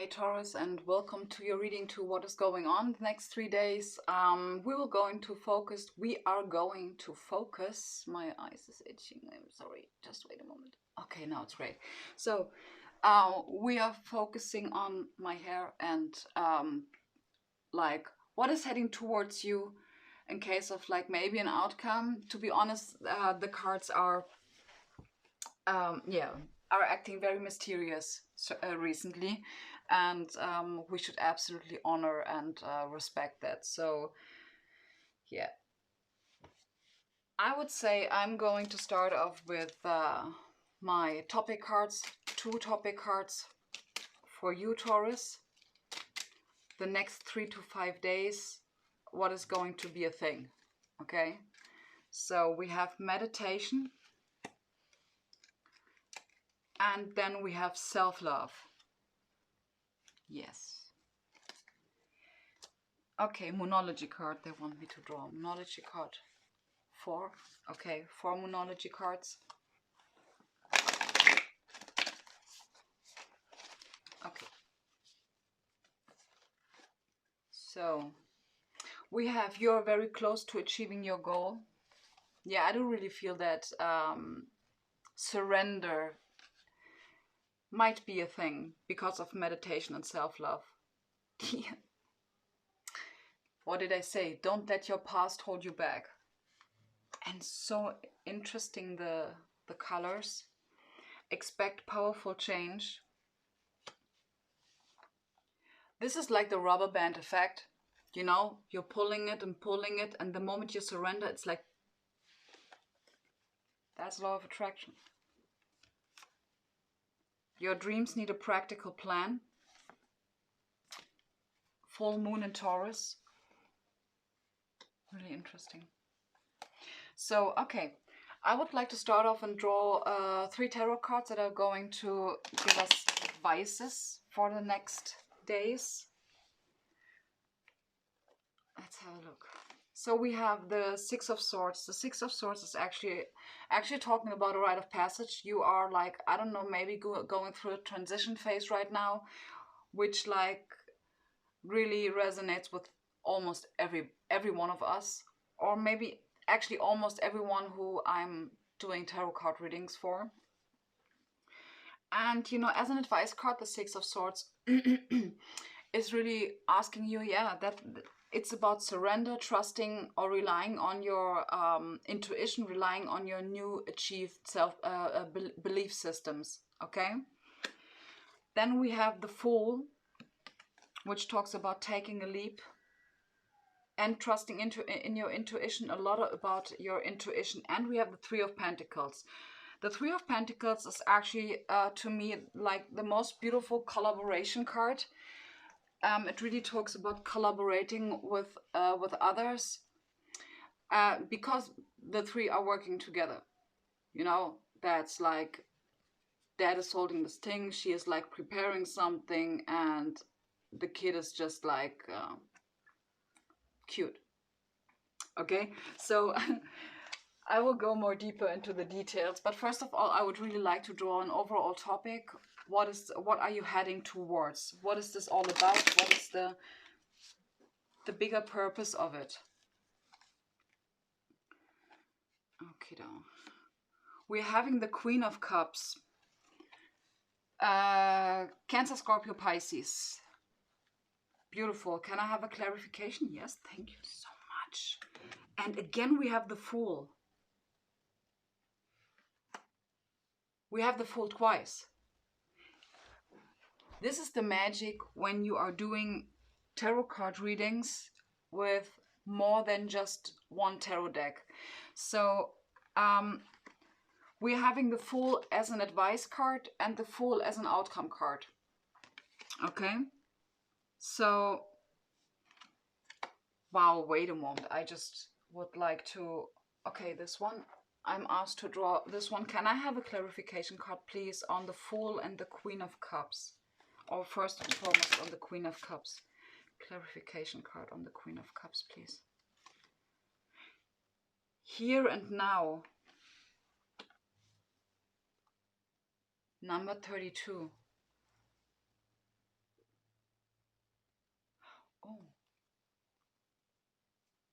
Hey Taurus, and welcome to your reading to what is going on the next 3 days. We are going to focus. My eyes is itching. I'm sorry. Just wait a moment. Okay, now it's great. So, we are focusing on my hair and like what is heading towards you in case of like maybe an outcome. To be honest, the cards are are acting very mysterious recently, and we should absolutely honor and respect that. So yeah, I would say I'm going to start off with my topic cards, 2 topic cards for you, Taurus. The next 3 to 5 days, what is going to be a thing? Okay, so we have meditation, and then we have self-love. Yes. Okay, Moonology card. They want me to draw a Moonology card. 4. Okay, 4 Moonology cards. Okay. So, we have you're very close to achieving your goal. Yeah, I do really feel that surrender might be a thing because of meditation and self-love. What did I say? Don't let your past hold you back. And so interesting, the colors. Expect powerful change. This is like the rubber band effect. You know, you're pulling it, and the moment you surrender, it's like, that's law of attraction. Your dreams need a practical plan. Full moon in Taurus. Really interesting. So, okay, I would like to start off and draw 3 tarot cards that are going to give us advices for the next days. Let's have a look. So we have the 6 of Swords. The 6 of Swords is actually talking about a rite of passage. You are like, I don't know, maybe going through a transition phase right now, which like really resonates with almost every one of us, or maybe actually almost everyone who I'm doing tarot card readings for. And you know, as an advice card, the 6 of Swords is really asking you, yeah, that it's about surrender, trusting, or relying on your intuition, relying on your new achieved belief systems. Okay. Then we have the Fool, which talks about taking a leap and trusting in your intuition, a lot about your intuition. And we have the 3 of Pentacles. The 3 of Pentacles is actually, to me, like the most beautiful collaboration card. It really talks about collaborating with others, because the 3 are working together. You know, that's like, Dad is holding this thing, she is like preparing something, and the kid is just like cute. Okay, so I will go more deeper into the details, but first of all, I would really like to draw an overall topic. What are you heading towards? What is this all about? What is the bigger purpose of it? Okay, now we're having the Queen of Cups. Cancer, Scorpio, Pisces. Beautiful. Can I have a clarification? Yes, thank you so much. And again, we have the Fool. We have the Fool twice. This is the magic when you are doing tarot card readings with more than just one tarot deck. So we're having the Fool as an advice card and the Fool as an outcome card. Okay, so wow, wait a moment, I just would like to, okay, this one, I'm asked to draw this one. Can I have a clarification card, please, on the Fool and the Queen of Cups? Or first and foremost on the Queen of Cups. Clarification card on the Queen of Cups, please. Here and now. Number 32.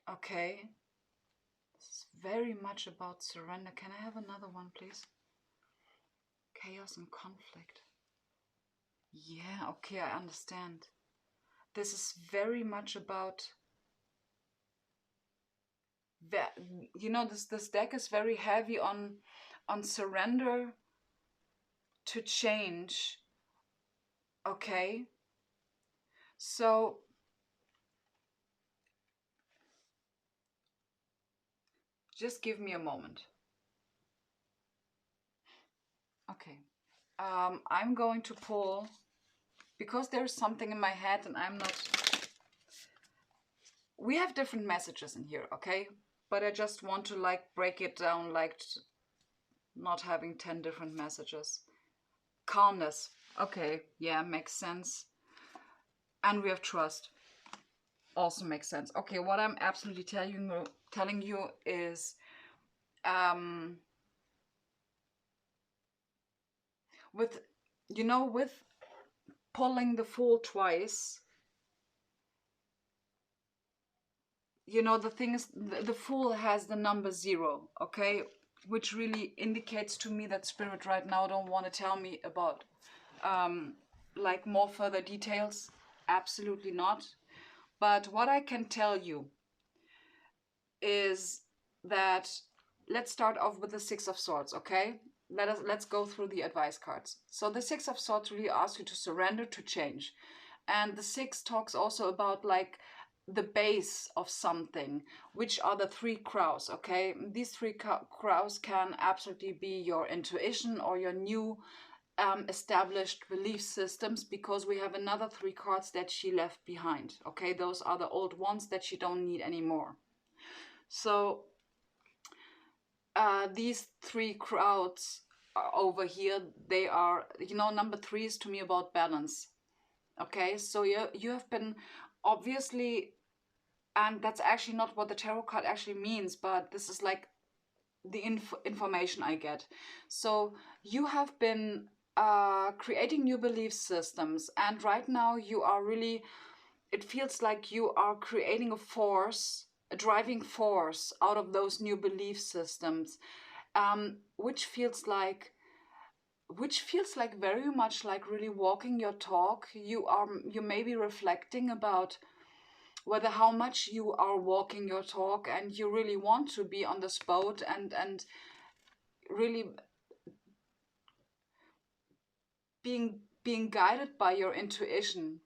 Okay. This is very much about surrender. Can I have another one, please? Chaos and conflict. Yeah, okay, I understand. This is very much about that. You know, this deck is very heavy on surrender to change. Okay. So just give me a moment. Okay. I'm going to pull, because there's something in my head and I'm not... We have different messages in here, okay? But I just want to like break it down, like not having 10 different messages. Calmness. Okay, yeah, makes sense. And we have trust. Also makes sense. Okay, what I'm absolutely telling you is with, you know, with pulling the Fool twice, you know, the thing is, the Fool has the number 0, okay? Which really indicates to me that Spirit right now don't want to tell me about like more further details. Absolutely not. But what I can tell you is that, let's start off with the 6 of Swords, okay? Let's go through the advice cards. So the 6 of Swords really asks you to surrender, to change. And the 6 talks also about like the base of something, which are the 3 crows, okay? These 3 crows can absolutely be your intuition or your new established belief systems, because we have another 3 cards that she left behind, okay? Those are the old ones that she don't need anymore. So these 3 crowds over here, they are, you know, number 3 is to me about balance. Okay, so you have been obviously, and that's actually not what the tarot card actually means, but this is like the information I get. So you have been creating new belief systems, and right now you are really, it feels like you are creating a force, a driving force out of those new belief systems, which feels like very much like really walking your talk. You may be reflecting about whether how much you are walking your talk, and you really want to be on this boat and really being guided by your intuition,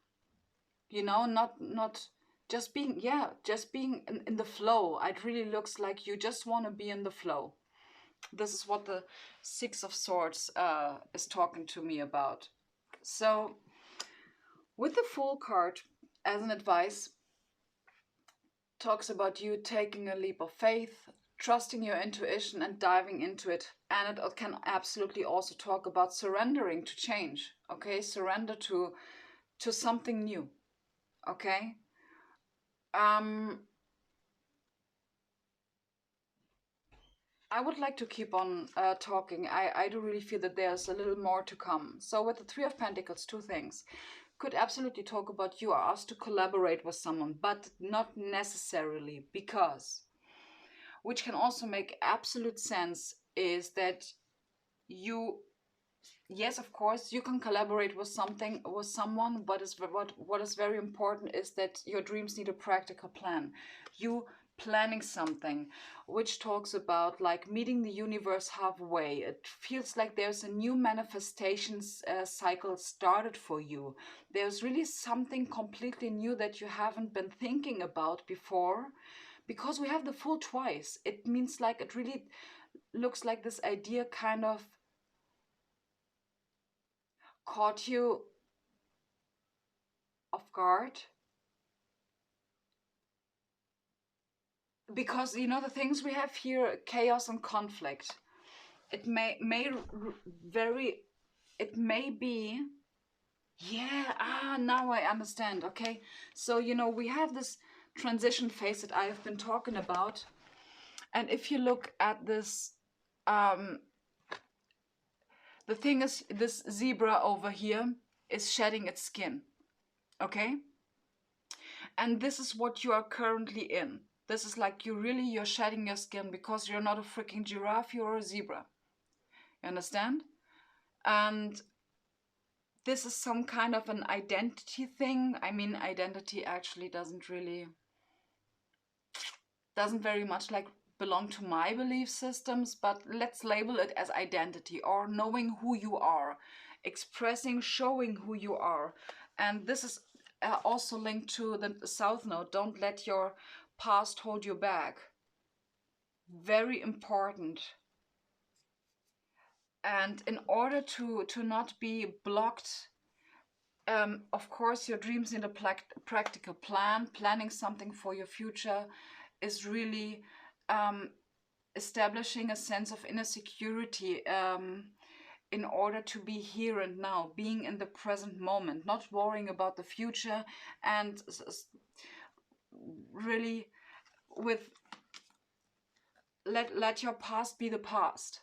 you know, not just being, yeah, just being in the flow. It really looks like you just want to be in the flow. This is what the 6 of Swords is talking to me about. So with the Fool card as an advice, talks about you taking a leap of faith, trusting your intuition and diving into it. And it can absolutely also talk about surrendering to change, okay? Surrender to something new, okay? I would like to keep on talking. I do really feel that there's a little more to come. So with the 3 of Pentacles, 2 things. Could absolutely talk about you are asked to collaborate with someone, but not necessarily, because, which can also make absolute sense, is that you, yes, of course, you can collaborate with someone, but what is very important is that your dreams need a practical plan. You planning something, which talks about like meeting the universe halfway. It feels like there's a new manifestations cycle started for you. There's really something completely new that you haven't been thinking about before, because we have the Fool twice. It means like it really looks like this idea kind of caught you off guard, because you know the things we have here, chaos and conflict. It may very, it may be, yeah, now I understand. Okay, so you know we have this transition phase that I've been talking about, and if you look at this, the thing is, this zebra over here is shedding its skin, okay? And this is what you are currently in. This is like you're shedding your skin because you're not a freaking giraffe, you're a zebra. You understand? And this is some kind of an identity thing. I mean, identity actually doesn't very much like belong to my belief systems, but let's label it as identity, or knowing who you are, expressing, showing who you are. And this is also linked to the South Node. Don't let your past hold you back. Very important. And in order to not be blocked, of course, your dreams need a practical plan. Planning something for your future is really establishing a sense of inner security in order to be here and now, being in the present moment, not worrying about the future, and really with let your past be the past.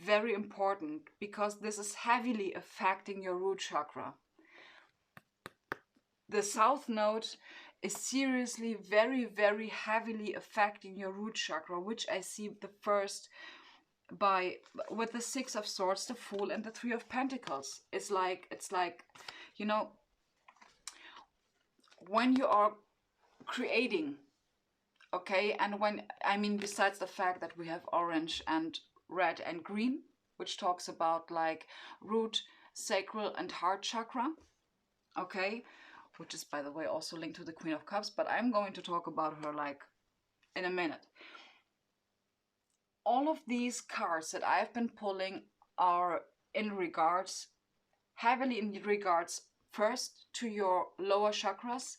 Very important, because this is heavily affecting your root chakra. The South Node is seriously very, very heavily affecting your root chakra, which I see the first with the Six of Swords, the Fool, and the Three of Pentacles. It's like, you know, when you are creating, okay, and when, I mean, besides the fact that we have orange and red and green, which talks about like root, sacral, and heart chakra, okay, which is, by the way, also linked to the Queen of Cups, but I'm going to talk about her like in a minute. All of these cards that I've been pulling are heavily in regards first to your lower chakras,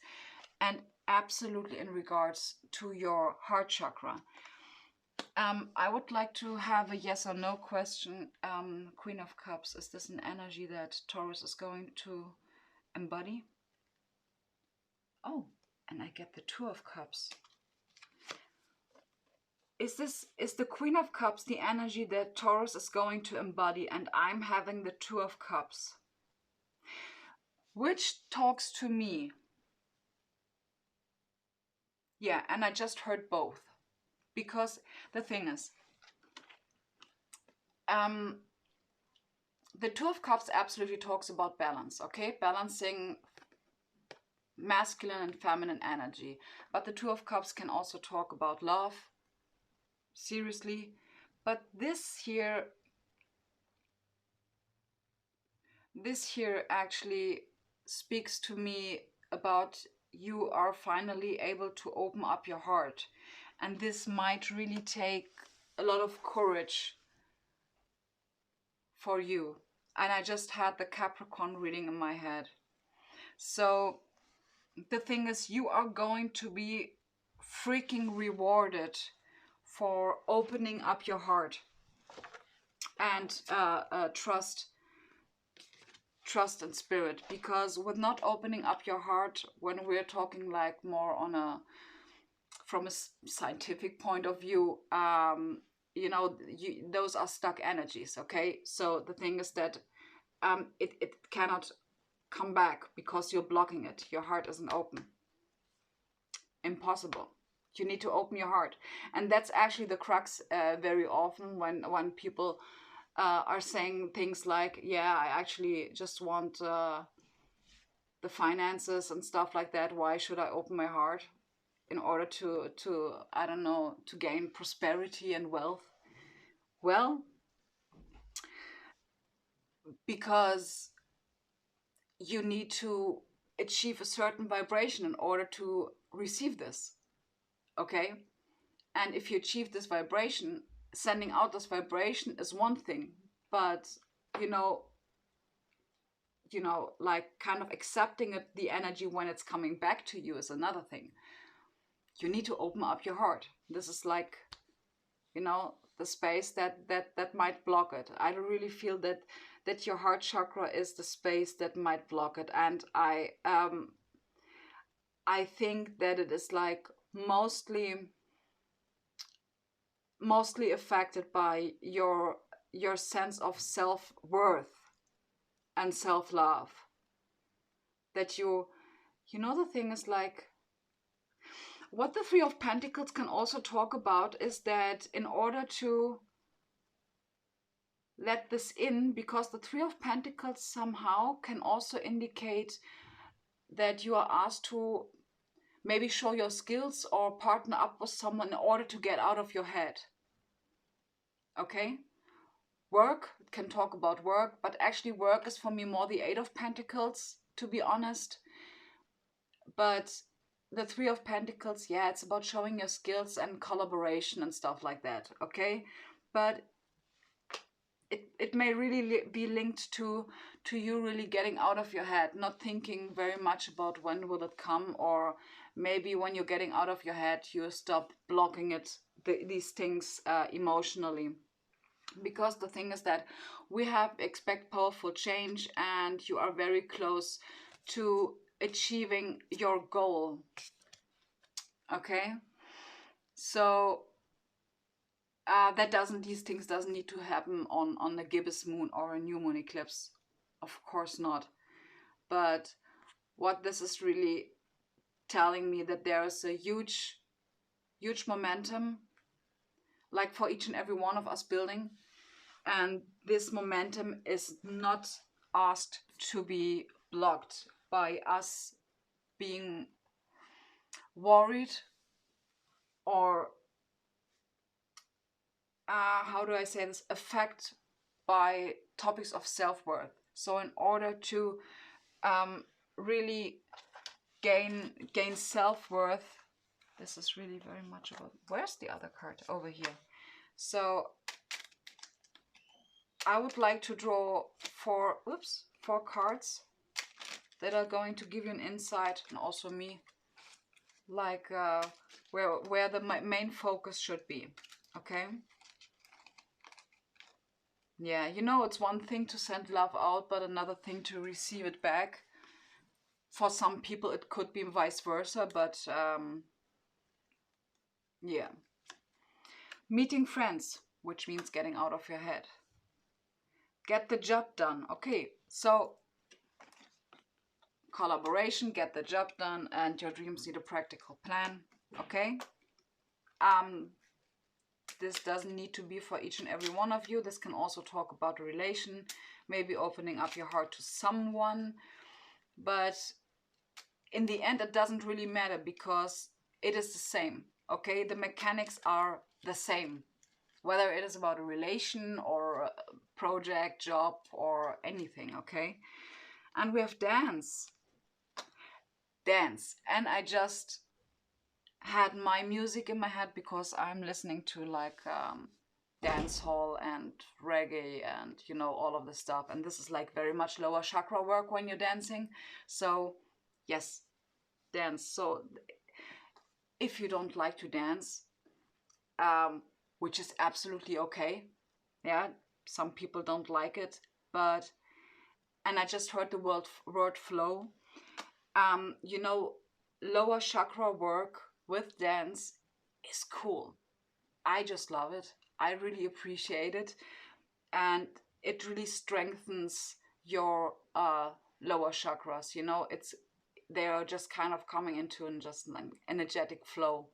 and absolutely in regards to your heart chakra. I would like to have a yes or no question. Queen of Cups, is this an energy that Taurus is going to embody? Oh, and I get the Two of Cups. Is the Queen of Cups the energy that Taurus is going to embody, and I'm having the Two of Cups? Which talks to me? Yeah, and I just heard both. Because the thing is, the Two of Cups absolutely talks about balance, okay? Balancing masculine and feminine energy. But the Two of Cups can also talk about love, seriously. But this here actually speaks to me about you are finally able to open up your heart. And this might really take a lot of courage for you. And I just had the Capricorn reading in my head. So the thing is, you are going to be freaking rewarded for opening up your heart and trust and spirit. Because with not opening up your heart, when we're talking like more on from a scientific point of view, you know, those are stuck energies, okay? So the thing is that it cannot come back because you're blocking it. Your heart isn't open. Impossible. You need to open your heart. And that's actually the crux very often when people are saying things like, yeah, I actually just want the finances and stuff like that. Why should I open my heart? In order to I don't know, to gain prosperity and wealth. Well, because you need to achieve a certain vibration in order to receive this, okay? And if you achieve this vibration, sending out this vibration is one thing, but you know, like kind of accepting it, the energy when it's coming back to you is another thing. You need to open up your heart. This is like, you know, the space that might block it. I don't really feel that your heart chakra is the space that might block it. And I think that it is like mostly affected by your sense of self-worth and self-love. That you know, the thing is like, What the Three of Pentacles can also talk about is that in order to let this in, because the Three of Pentacles somehow can also indicate that you are asked to maybe show your skills or partner up with someone in order to get out of your head. Okay? Work, it can talk about work, but actually work is for me more the Eight of Pentacles, to be honest. But the Three of Pentacles, yeah, it's about showing your skills and collaboration and stuff like that, okay? But it may really be linked to you really getting out of your head, not thinking very much about when will it come, or maybe when you're getting out of your head, you stop blocking it, these things emotionally. Because the thing is that we have expect powerful change and you are very close to achieving your goal. Okay, so these things doesn't need to happen on a gibbous moon or a new moon eclipse, of course not. But what this is really telling me, that there is a huge momentum, like for each and every one of us building, and this momentum is not asked to be blocked by us being worried or how do I say this, affected by topics of self-worth. So in order to really gain self-worth, this is really very much about, where's the other card? Over here. So I would like to draw four cards that are going to give you an insight, and also me, like where the main focus should be. Okay. Yeah, you know, it's one thing to send love out, but another thing to receive it back. For some people, it could be vice versa, but yeah. Meeting friends, which means getting out of your head. Get the job done. Okay, so collaboration, get the job done, and your dreams need a practical plan. Okay. This doesn't need to be for each and every one of you. This can also talk about a relation, maybe opening up your heart to someone. But in the end, it doesn't really matter, because it is the same. Okay, the mechanics are the same, whether it is about a relation or a project, job, or anything. Okay, and we have dance, and I just had my music in my head because I'm listening to like dance hall and reggae and, you know, all of the stuff, and this is like very much lower chakra work when you're dancing. So yes, dance. So if you don't like to dance, which is absolutely okay, yeah, some people don't like it, but, and I just heard the word flow, you know, lower chakra work with dance is cool. I just love it. I really appreciate it, and it really strengthens your lower chakras. You know, they are just kind of coming into an just an energetic flow,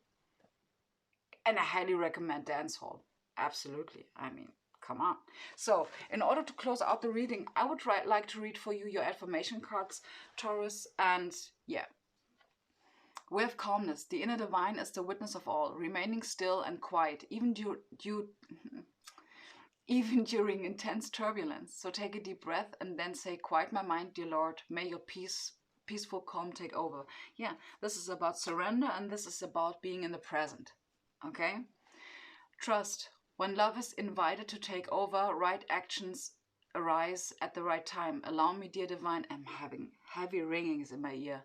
and I highly recommend dancehall. Absolutely. I mean, come on. So, in order to close out the reading, I would like to read for you your affirmation cards, Taurus, and yeah. We have calmness. The inner divine is the witness of all, remaining still and quiet, even even during intense turbulence. So take a deep breath and then say, quiet my mind, dear Lord. May your peaceful calm take over. Yeah, this is about surrender, and this is about being in the present. Okay? Trust. When love is invited to take over, right actions arise at the right time. Allow me, dear divine, I'm having heavy ringings in my ear,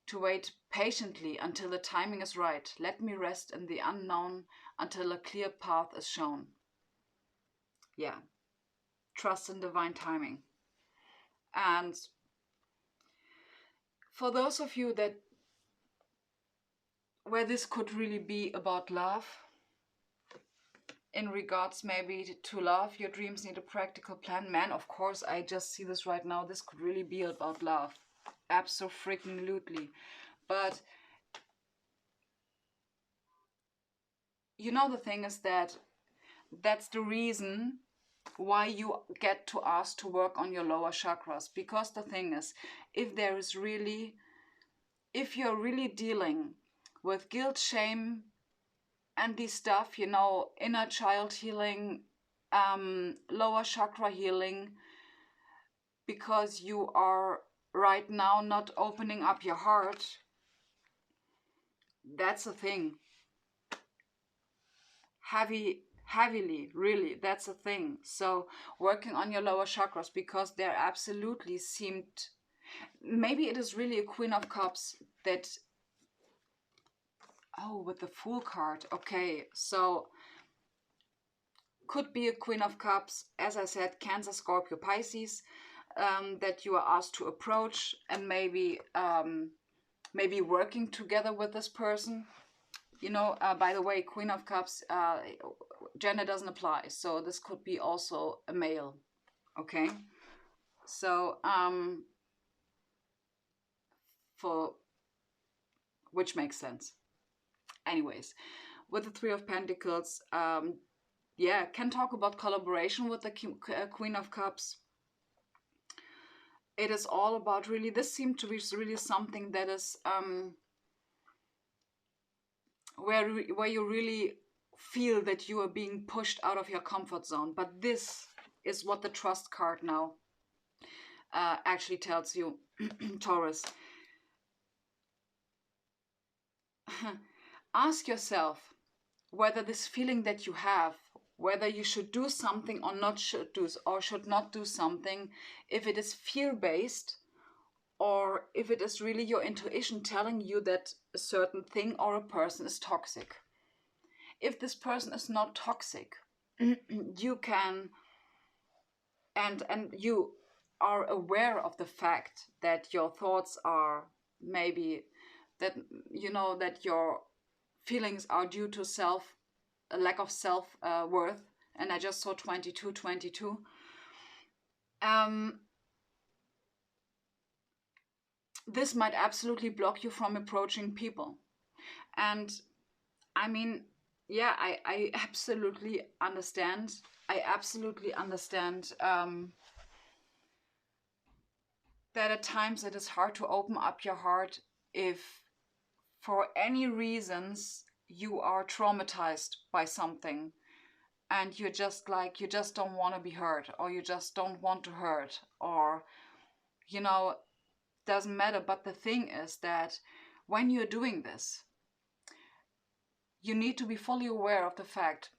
to wait patiently until the timing is right. Let me rest in the unknown until a clear path is shown. Yeah, trust in divine timing. And for those of you that where this could really be about love, in regards maybe to love, your dreams need a practical plan. Man, of course, I just see this right now. This could really be about love. Absolutely. But you know, the thing is that that's the reason why you get to ask to work on your lower chakras. Because the thing is, if you're really dealing with guilt, shame, and this stuff, you know, inner child healing, lower chakra healing, because you are right now not opening up your heart, that's a thing. Heavily, really, that's a thing. So working on your lower chakras, because there absolutely seemed, maybe it is really a Queen of Cups that, oh, with the Fool card, okay, so could be a Queen of Cups, as I said, Cancer, Scorpio, Pisces, that you are asked to approach, and maybe working together with this person. You know, by the way, Queen of Cups, gender doesn't apply, so this could be also a male, okay? So, for which makes sense. Anyways, with the Three of Pentacles, yeah, can talk about collaboration with the Queen of Cups. It is all about really, this seemed to be really something that is where you really feel that you are being pushed out of your comfort zone. But this is what the Trust card now actually tells you, Taurus. Ask yourself whether this feeling that you have, whether you should do something or should not do something, if it is fear-based, or if it is really your intuition telling you that a certain thing or a person is toxic. If this person is not toxic, you can, and you are aware of the fact that your thoughts are maybe, that you know that your feelings are due to a lack of self-worth, and I just saw 22. This might absolutely block you from approaching people. And I mean, yeah, I absolutely understand. I absolutely understand that at times it is hard to open up your heart if for any reasons you are traumatized by something, and you're just like, you just don't want to be hurt, or you just don't want to hurt, or, you know, doesn't matter. But the thing is that when you're doing this, you need to be fully aware of the fact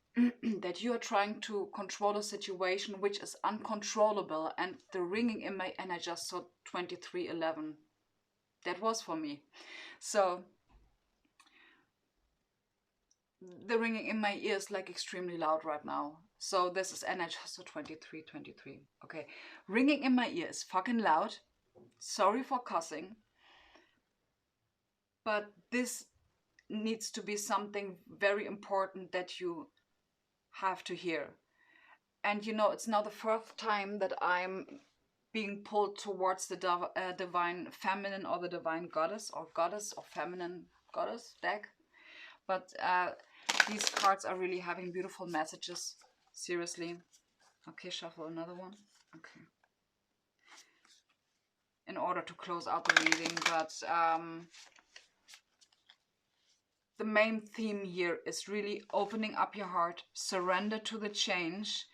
that you are trying to control a situation which is uncontrollable. And the ringing in my, and I just saw 2311. That was for me. So the ringing in my ear is like extremely loud right now. So this is, and I just saw 23. Okay. Ringing in my ear is fucking loud. Sorry for cussing. But this needs to be something very important that you have to hear. And you know, it's now the first time that I'm being pulled towards the divine feminine, or the divine goddess or feminine goddess deck. But these cards are really having beautiful messages. Seriously. Okay, shuffle another one. Okay. In order to close out the reading, but the main theme here is really opening up your heart, surrender to the change,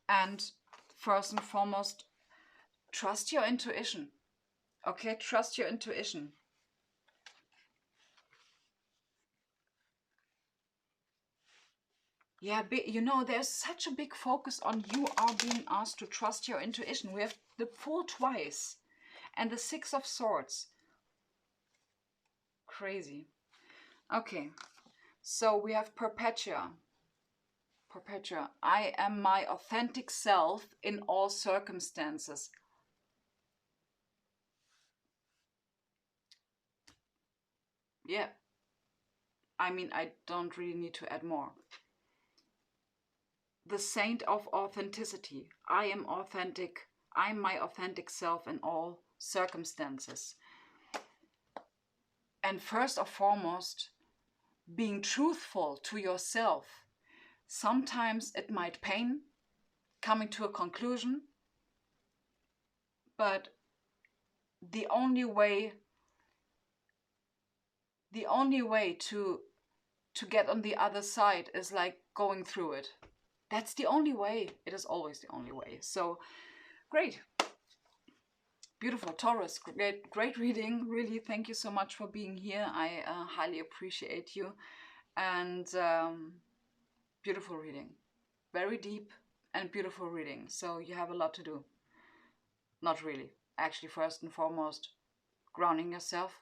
and first and foremost, trust your intuition. Okay, trust your intuition. Yeah, you know, there's such a big focus on you are being asked to trust your intuition. We have the Fool twice and the Six of Swords. Crazy. Okay, so we have Perpetua. Perpetua. I am my authentic self in all circumstances. Yeah. I mean, I don't really need to add more. The Saint of Authenticity. I am authentic. I'm my authentic self in all circumstances. And first and foremost, being truthful to yourself. Sometimes it might pain coming to a conclusion, but the only way to get on the other side is like going through it. That's the only way. It is always the only way. So great. Beautiful, Taurus. Great reading. Really, thank you so much for being here. I highly appreciate you. And beautiful reading. Very deep and beautiful reading. So you have a lot to do. Not really. Actually, first and foremost, grounding yourself,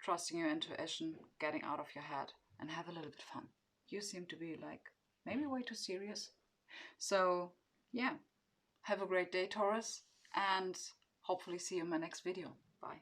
trusting your intuition, getting out of your head, and have a little bit fun. You seem to be like maybe way too serious. So yeah, have a great day, Taurus, and hopefully see you in my next video. Bye.